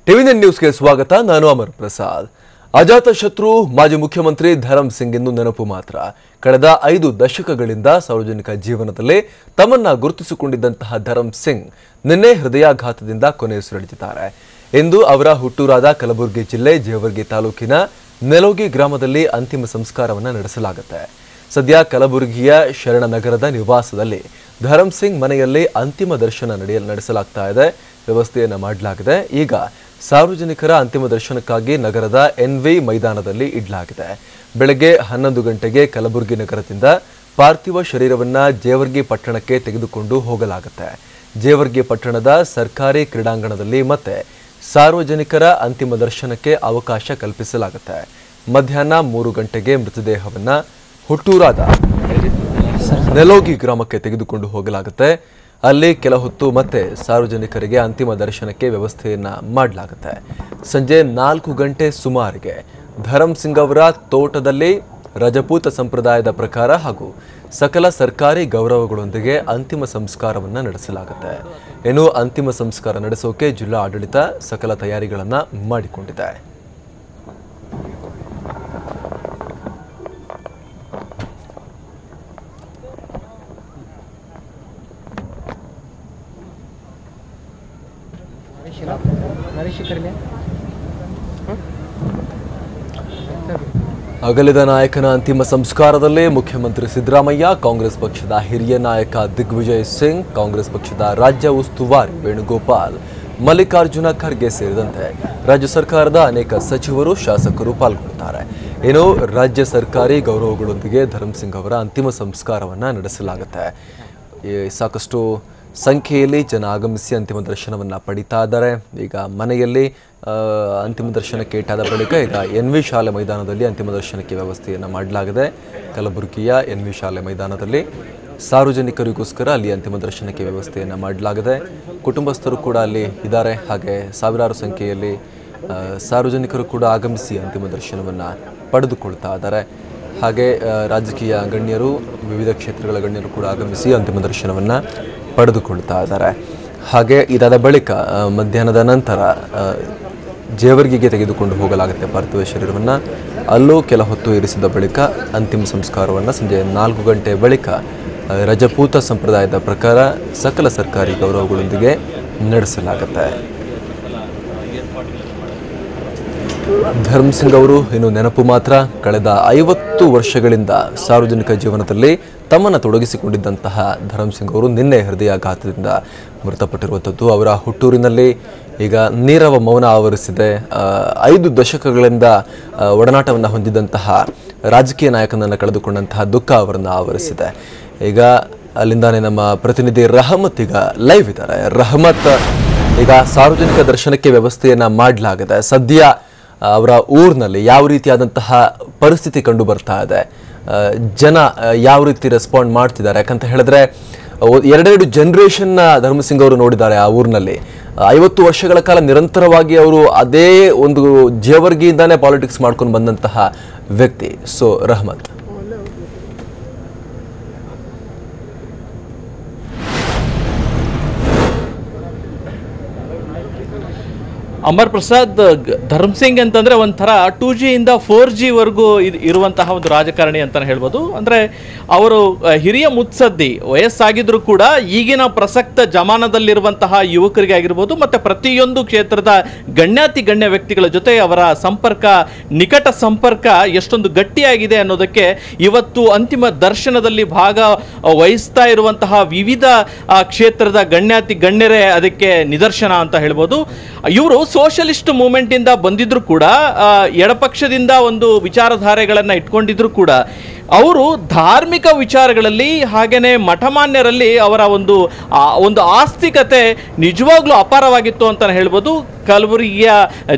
ಟಿವಿ9 ನ್ಯೂಸ್ಗೆ ಸ್ವಾಗತ. ನಾನು ಅಮರ್ ಪ್ರಸಾದ್. ಅಜಾತ ಶತ್ರು ಮಾಜಿ ಮುಖ್ಯಮಂತ್ರಿ ಧರಮ್ ಸಿಂಗ್ ಎಂದು ನೆನಪು ಮಾತ್ರ. ಕಳೆದ 5 ದಶಕಗಳಿಂದ ಸಾರ್ವಜನಿಕ ಜೀವನದಲ್ಲಿ ತಮ್ಮನ್ನ ಗುರುತಿಸಿಕೊಂಡಿದ್ದಂತಹ ಧರಮ್ ಸಿಂಗ್ ನಿನ್ನೆ ಹೃದಯಾಘಾತದಿಂದ ಕೊನೆಯುಸಿರೆಳೆದಿದ್ದಾರೆ. ಇಂದು ಅವರ ಹುಟ್ಟೂರಾದ ಕಲಬುರಗಿ ಜಿಲ್ಲೆ ಜೇವರ್ಗಿ ತಾಲೂಕಿನ ನೆಲೋಗಿ ಗ್ರಾಮದಲ್ಲಿ ಅಂತಿಮ ಸಂಸ್ಕಾರವನ್ನು ನಡೆಸಲಾಗುತ್ತೆ. ಸದ್ಯ ಕಲಬುರಗಿಯ ಶರಣನಗರದ ನಿವಾಸದಲ್ಲಿ ಧರಮ್ ಸಿಂಗ್ ಮನೆಯಲ್ಲಿ ಅಂತಿಮ ದರ್ಶನ ನಡೆಸಲಾಗ್ತಾ ಇದೆ. ವ್ಯವಸ್ಥೆಯನ್ನು ಮಾಡಲಾಗಿದೆ. ಈಗ ಸಾರ್ವಜನಿಕರ ಅಂತಿಮ ದರ್ಶನಕ್ಕಾಗಿ ನಗರದ ಎನ್ವಿ ಮೈದಾನದಲ್ಲಿ ಇಡಲಾಗಿದೆ. ಬೆಳಗ್ಗೆ 11 ಗಂಟೆಗೆ ಕಲಬುರಗಿ ನಗರದಿಂದ ಪಾರ್ಥಿವ ಶರೀರವನ್ನು ಜೇವರ್ಗಿ ಪಟ್ಟಣಕ್ಕೆ ತೆಗೆದುಕೊಂಡು ಹೋಗಲಾಗುತ್ತೆ. ಜೇವರ್ಗಿ ಪಟ್ಟಣದ ಸರ್ಕಾರಿ ಕ್ರೀಡಾಂಗಣದಲ್ಲಿ ಮತ್ತೆ ಸಾರ್ವಜನಿಕರ ಅಂತಿಮ ದರ್ಶನಕ್ಕೆ ಅವಕಾಶ ಕಲ್ಪಿಸಲಾಗುತ್ತೆ. ಮಧ್ಯಾಹ್ನ 3 ಗಂಟೆಗೆ ಮೃತದೇಹವನ್ನು ಹುಟ್ಟೂರಾದ ನೆಲೋಗಿ ಗ್ರಾಮಕ್ಕೆ ತೆಗೆದುಕೊಂಡು ಹೋಗಲಾಗುತ್ತೆ. ಅಲ್ಲಿ ಕೆಲ ಹೊತ್ತು ಮತ್ತೆ ಸಾರ್ವಜನಿಕರಿಗೆ ಅಂತಿಮ ದರ್ಶನಕ್ಕೆ ವ್ಯವಸ್ಥೆಯನ್ನ ಮಾಡಲಾಗುತ್ತೆ. ಸಂಜೆ 4 ಗಂಟೆ ಸುಮಾರಿಗೆ ಧರಮ್ ಸಿಂಗ್ ಅವರ ತೋಟದಲ್ಲಿ ರಜಪೂತ ಸಂಪ್ರದಾಯದ ಪ್ರಕಾರ ಹಾಗೂ ಸಕಲ ಸರ್ಕಾರಿ ಗೌರವಗಳೊಂದಿಗೆ ಅಂತಿಮ ಸಂಸ್ಕಾರವನ್ನು ನಡೆಸಲಾಗುತ್ತೆ. ಇನ್ನು ಅಂತಿಮ ಸಂಸ್ಕಾರ ನಡೆಸೋಕೆ ಜಿಲ್ಲಾ ಆಡಳಿತ ಸಕಲ ತಯಾರಿಗಳನ್ನು ಮಾಡಿಕೊಂಡಿದೆ. ಅಗಲಿದ ನಾಯಕನ ಅಂತಿಮ ಸಂಸ್ಕಾರದಲ್ಲಿ ಮುಖ್ಯಮಂತ್ರಿ ಸಿದ್ದರಾಮಯ್ಯ, ಕಾಂಗ್ರೆಸ್ ಪಕ್ಷದ ಹಿರಿಯ ನಾಯಕ ದಿಗ್ವಿಜಯ್ ಸಿಂಗ್, ಕಾಂಗ್ರೆಸ್ ಪಕ್ಷದ ರಾಜ್ಯ ಉಸ್ತುವಾರಿ ವೇಣುಗೋಪಾಲ್, ಮಲ್ಲಿಕಾರ್ಜುನ ಖರ್ಗೆ ಸೇರಿದಂತೆ ರಾಜ್ಯ ಸರ್ಕಾರದ ಅನೇಕ ಸಚಿವರು, ಶಾಸಕರು ಪಾಲ್ಗೊಳ್ಳುತ್ತಾರೆ. ಇನ್ನು ರಾಜ್ಯ ಸರ್ಕಾರಿ ಗೌರವಗಳೊಂದಿಗೆ ಧರಮ್ ಸಿಂಗ್ ಅವರ ಅಂತಿಮ ಸಂಸ್ಕಾರವನ್ನು ನಡೆಸಲಾಗುತ್ತೆ. ಸಾಕಷ್ಟು ಸಂಖ್ಯೆಯಲ್ಲಿ ಜನ ಆಗಮಿಸಿ ಅಂತಿಮ ದರ್ಶನವನ್ನು ಪಡಿತಾ ಇದ್ದಾರೆ. ಈಗ ಮನೆಯಲ್ಲಿ ಅಂತಿಮ ದರ್ಶನಕ್ಕೆ ಇಟ್ಟಾದ ಬಳಿಕ ಈಗ ಎನ್ವಿ ಶಾಲೆ ಮೈದಾನದಲ್ಲಿ ಅಂತಿಮ ದರ್ಶನಕ್ಕೆ ವ್ಯವಸ್ಥೆಯನ್ನು ಮಾಡಲಾಗಿದೆ. ಕಲಬುರಗಿಯ ಎನ್ವಿ ಶಾಲೆ ಮೈದಾನದಲ್ಲಿ ಸಾರ್ವಜನಿಕರಿಗೋಸ್ಕರ ಅಲ್ಲಿ ಅಂತಿಮ ದರ್ಶನಕ್ಕೆ ವ್ಯವಸ್ಥೆಯನ್ನು ಮಾಡಲಾಗಿದೆ. ಕುಟುಂಬಸ್ಥರು ಕೂಡ ಅಲ್ಲಿ ಇದ್ದಾರೆ. ಹಾಗೆ ಸಾವಿರಾರು ಸಂಖ್ಯೆಯಲ್ಲಿ ಸಾರ್ವಜನಿಕರು ಕೂಡ ಆಗಮಿಸಿ ಅಂತಿಮ ದರ್ಶನವನ್ನು ಪಡೆದುಕೊಳ್ತಾ ಇದ್ದಾರೆ. ಹಾಗೆ ರಾಜಕೀಯ ಗಣ್ಯರು, ವಿವಿಧ ಕ್ಷೇತ್ರಗಳ ಗಣ್ಯರು ಕೂಡ ಆಗಮಿಸಿ ಅಂತಿಮ ದರ್ಶನವನ್ನು ಪಡೆದುಕೊಳ್ತಾ ಇದ್ದಾರೆ. ಹಾಗೆ ಇದಾದ ಬಳಿಕ ಮಧ್ಯಾಹ್ನದ ನಂತರ ಜೇವರ್ಗಿಗೆ ತೆಗೆದುಕೊಂಡು ಹೋಗಲಾಗುತ್ತೆ ಪಾರ್ಥಿವ ಶರೀರವನ್ನು. ಅಲ್ಲೂ ಕೆಲ ಹೊತ್ತು ಇರಿಸಿದ ಬಳಿಕ ಅಂತಿಮ ಸಂಸ್ಕಾರವನ್ನು ಸಂಜೆ 4 ಗಂಟೆ ಬಳಿಕ ರಜಪೂತ ಸಂಪ್ರದಾಯದ ಪ್ರಕಾರ ಸಕಲ ಸರ್ಕಾರಿ ಗೌರವಗಳೊಂದಿಗೆ ನಡೆಸಲಾಗುತ್ತೆ. ಧರಮ್ ಸಿಂಗ್ ಅವರು ಇನ್ನು ನೆನಪು ಮಾತ್ರ. ಕಳೆದ 50 ವರ್ಷಗಳಿಂದ ಸಾರ್ವಜನಿಕ ಜೀವನದಲ್ಲಿ ತಮ್ಮನ್ನು ತೊಡಗಿಸಿಕೊಂಡಿದ್ದಂತಹ ಧರಮ್ ಸಿಂಗ್ ಅವರು ನಿನ್ನೆ ಹೃದಯಾಘಾತದಿಂದ ಮೃತಪಟ್ಟಿರುವಂಥದ್ದು. ಅವರ ಹುಟ್ಟೂರಿನಲ್ಲಿ ಈಗ ನೀರವ ಮೌನ ಆವರಿಸಿದೆ. 5 ದಶಕಗಳಿಂದ ಒಡನಾಟವನ್ನು ಹೊಂದಿದ್ದಂತಹ ರಾಜಕೀಯ ನಾಯಕನನ್ನು ಕಳೆದುಕೊಂಡಂತಹ ದುಃಖ ಅವರನ್ನು ಆವರಿಸಿದೆ. ಈಗ ಅಲ್ಲಿಂದಾನೇ ನಮ್ಮ ಪ್ರತಿನಿಧಿ ರಹಮತ್ ಈಗ ಲೈವ್ ಇದ್ದಾರೆ. ರಹಮತ್, ಈಗ ಸಾರ್ವಜನಿಕ ದರ್ಶನಕ್ಕೆ ವ್ಯವಸ್ಥೆಯನ್ನು ಮಾಡಲಾಗಿದೆ. ಸದ್ಯ ಅವರ ಊರಿನಲ್ಲಿ ಯಾವ ರೀತಿಯಾದಂತಹ ಪರಿಸ್ಥಿತಿ ಕಂಡು ಬರ್ತಾ ಇದೆ? ಜನ ಯಾವ ರೀತಿ ರೆಸ್ಪಾಂಡ್ ಮಾಡ್ತಿದ್ದಾರೆ? ಯಾಕಂತ ಹೇಳಿದ್ರೆ 2 ಜನರೇಷನ್ನ ಧರ್ಮ ಸಿಂಗ್ ಅವರು ನೋಡಿದ್ದಾರೆ ಆ ಊರಿನಲ್ಲಿ. 50 ವರ್ಷಗಳ ಕಾಲ ನಿರಂತರವಾಗಿ ಅವರು ಅದೇ ಒಂದು ಜೇವರ್ಗಿಯಿಂದಾನೇ ಪಾಲಿಟಿಕ್ಸ್ ಮಾಡ್ಕೊಂಡು ಬಂದಂತಹ ವ್ಯಕ್ತಿ. ಸೊ ರಹಮತ್, ಅಮರ್ ಪ್ರಸಾದ್, ಧರ್ಮ್ ಸಿಂಗ್ ಅಂತಂದ್ರೆ ಒಂಥರ 2G ಇಂದ 4G ವರೆಗೂ ಇರುವಂತಹ ಒಂದು ರಾಜಕಾರಣಿ ಅಂತಾನೆ ಹೇಳ್ಬೋದು. ಅಂದ್ರೆ ಅವರು ಹಿರಿಯ ಮುತ್ಸದ್ದಿ, ವಯಸ್ಸಾಗಿದ್ರು ಕೂಡ ಈಗಿನ ಪ್ರಸಕ್ತ ಜಮಾನದಲ್ಲಿರುವಂತಹ ಯುವಕರಿಗೆ ಆಗಿರ್ಬೋದು ಮತ್ತೆ ಪ್ರತಿಯೊಂದು ಕ್ಷೇತ್ರದ ಗಣ್ಯಾತಿ ಗಣ್ಯ ವ್ಯಕ್ತಿಗಳ ಜೊತೆ ಅವರ ಸಂಪರ್ಕ, ನಿಕಟ ಸಂಪರ್ಕ ಎಷ್ಟೊಂದು ಗಟ್ಟಿಯಾಗಿದೆ ಅನ್ನೋದಕ್ಕೆ ಇವತ್ತು ಅಂತಿಮ ದರ್ಶನದಲ್ಲಿ ಭಾಗ ವಹಿಸ್ತಾ ಇರುವಂತಹ ವಿವಿಧ ಕ್ಷೇತ್ರದ ಗಣ್ಯಾತಿ ಗಣ್ಯರೇ ಅದಕ್ಕೆ ನಿದರ್ಶನ ಅಂತ ಹೇಳ್ಬೋದು. ಇವರು ಸೋಷಲಿಸ್ಟ್ ಮೂವ್ಮೆಂಟ್ ಇಂದ ಬಂದಿದ್ರು ಕೂಡ, ಎಡಪಕ್ಷದಿಂದ ಒಂದು ವಿಚಾರಧಾರೆಗಳನ್ನ ಇಟ್ಕೊಂಡಿದ್ರು ಕೂಡ ಅವರು ಧಾರ್ಮಿಕ ವಿಚಾರಗಳಲ್ಲಿ ಹಾಗೇನೆ ಮಠಮಾನ್ಯರಲ್ಲಿ ಅವರ ಒಂದು ಆಸ್ತಿಕತೆ ನಿಜವಾಗ್ಲೂ ಅಪಾರವಾಗಿತ್ತು ಅಂತ ಹೇಳ್ಬೋದು. ಕಲಬುರಗಿಯ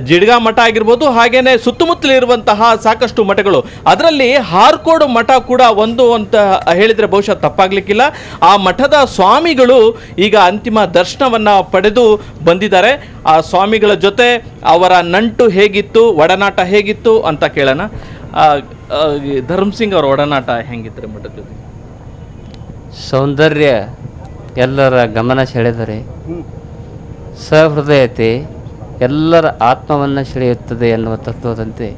ಜಿಡ್ಗಾ ಮಠ ಆಗಿರ್ಬೋದು, ಹಾಗೇನೆ ಸುತ್ತಮುತ್ತಲಿರುವಂತಹ ಸಾಕಷ್ಟು ಮಠಗಳು, ಅದರಲ್ಲಿ ಹಾರ್ಕೋಡು ಮಠ ಕೂಡ ಒಂದು ಅಂತ ಹೇಳಿದ್ರೆ ಬಹುಶಃ ತಪ್ಪಾಗ್ಲಿಕ್ಕಿಲ್ಲ. ಆ ಮಠದ ಸ್ವಾಮಿಗಳು ಈಗ ಅಂತಿಮ ದರ್ಶನವನ್ನ ಪಡೆದು ಬಂದಿದ್ದಾರೆ. ಆ ಸ್ವಾಮಿಗಳ ಜೊತೆ ಅವರ ನಂಟು ಹೇಗಿತ್ತು, ಒಡನಾಟ ಹೇಗಿತ್ತು ಅಂತ ಕೇಳೋಣ. ಧರ್ಮ್ ಸಿಂಗ್ ಅವರ ಒಡನಾಟ ಹೆಂಗಿದ್ರೆ ಮಠದ ಜೊತೆ? ಸೌಂದರ್ಯ ಎಲ್ಲರ ಗಮನ ಸೆಳೆದರೆ, ಸಹೃದಯತೆ, ಎಲ್ಲರ ಆತ್ಮವನ್ನು ಸೆಳೆಯುತ್ತದೆ ಎನ್ನುವ ತತ್ವದಂತೆ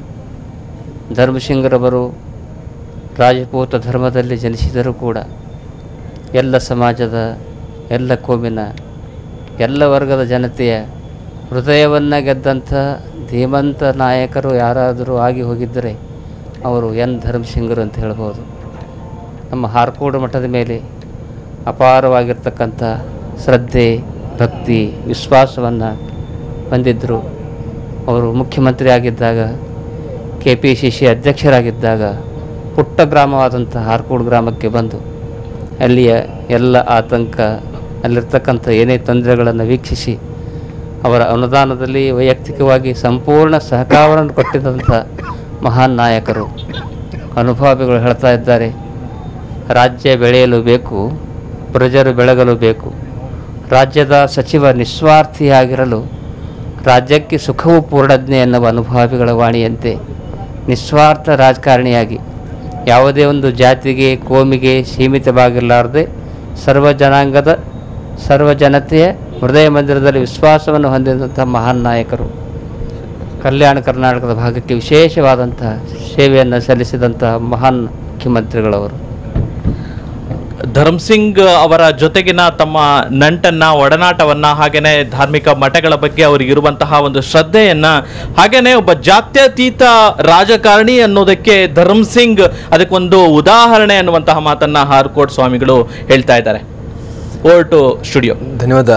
ಧರ್ಮಸಿಂಗ್ರವರು ರಾಜಪೂತ ಧರ್ಮದಲ್ಲಿ ಜನಿಸಿದರೂ ಕೂಡ ಎಲ್ಲ ಸಮಾಜದ, ಎಲ್ಲ ಕೋಮಿನ, ಎಲ್ಲ ವರ್ಗದ ಜನತೆಯ ಹೃದಯವನ್ನು ಗೆದ್ದಂಥ ಧೀಮಂತ ನಾಯಕರು ಯಾರಾದರೂ ಆಗಿ ಹೋಗಿದ್ದರೆ ಅವರು ಎನ್ ಧರ್ಮಸಿಂಗರು ಅಂತ ಹೇಳ್ಬೋದು. ನಮ್ಮ ಹಾರ್ಕೋಡು ಮಠದ ಮೇಲೆ ಅಪಾರವಾಗಿರ್ತಕ್ಕಂಥ ಶ್ರದ್ಧೆ, ಭಕ್ತಿ, ವಿಶ್ವಾಸವನ್ನು ಹೊಂದಿದ್ದರು. ಅವರು ಮುಖ್ಯಮಂತ್ರಿ ಆಗಿದ್ದಾಗ, KPCC ಅಧ್ಯಕ್ಷರಾಗಿದ್ದಾಗ ಪುಟ್ಟ ಗ್ರಾಮವಾದಂಥ ಹಾರ್ಕೋಡು ಗ್ರಾಮಕ್ಕೆ ಬಂದು ಅಲ್ಲಿಯ ಎಲ್ಲ ಆತಂಕ, ಅಲ್ಲಿರ್ತಕ್ಕಂಥ ಏನೇ ತೊಂದರೆಗಳನ್ನು ವೀಕ್ಷಿಸಿ ಅವರ ಅನುದಾನದಲ್ಲಿ ವೈಯಕ್ತಿಕವಾಗಿ ಸಂಪೂರ್ಣ ಸಹಕಾರವನ್ನು ಕೊಟ್ಟಿದ್ದಂಥ ಮಹಾನ್ ನಾಯಕರು. ಅನುಭವಿಗಳು ಹೇಳ್ತಾ ಇದ್ದಾರೆ, ರಾಜ್ಯ ಬೆಳೆಯಲು ಬೇಕು, ಪ್ರಜರು ಬೆಳಗಲು ಬೇಕು. ರಾಜ್ಯದ ಸಚಿವ ನಿಸ್ವಾರ್ಥಿಯಾಗಿರಲು ರಾಜ್ಯಕ್ಕೆ ಸುಖವು ಪೂರ್ಣಜ್ಞೆ ಎನ್ನುವ ಅನುಭವಿಗಳ ವಾಣಿಯಂತೆ ನಿಸ್ವಾರ್ಥ ರಾಜಕಾರಣಿಯಾಗಿ ಯಾವುದೇ ಒಂದು ಜಾತಿಗೆ, ಕೋಮಿಗೆ ಸೀಮಿತವಾಗಿರಲಾರದೆ ಸರ್ವ ಜನಾಂಗದ, ಸರ್ವ ಜನತೆಯ ಹೃದಯ ಮಂದಿರದಲ್ಲಿ ವಿಶ್ವಾಸವನ್ನು ಹೊಂದಿದಂಥ ಮಹಾನ್ ನಾಯಕರು. ಕಲ್ಯಾಣ ಕರ್ನಾಟಕದ ಭಾಗಕ್ಕೆ ವಿಶೇಷವಾದಂಥ ಸೇವೆಯನ್ನು ಸಲ್ಲಿಸಿದಂಥ ಮಹಾನ್ ಮುಖ್ಯಮಂತ್ರಿಗಳವರು. ಧರ್ಮಸಿಂಗ್ ಅವರ ಜೊತೆಗಿನ ತಮ್ಮ ನಂಟನ್ನ, ಒಡನಾಟವನ್ನ, ಹಾಗೇನೆ ಧಾರ್ಮಿಕ ಮಠಗಳ ಬಗ್ಗೆ ಅವರಿಗಿರುವಂತಹ ಒಂದು ಶ್ರದ್ಧೆಯನ್ನ, ಹಾಗೇನೆ ಒಬ್ಬ ಜಾತ್ಯತೀತ ರಾಜಕಾರಣಿ ಅನ್ನೋದಕ್ಕೆ ಧರ್ಮಸಿಂಗ್ ಅದಕ್ಕೊಂದು ಉದಾಹರಣೆ ಅನ್ನುವಂತಹ ಮಾತನ್ನ ಹಾರ್ಕೋಡ್ ಸ್ವಾಮಿಗಳು ಹೇಳ್ತಾ ಇದ್ದಾರೆ. Over to studio. ಧನ್ಯವಾದ.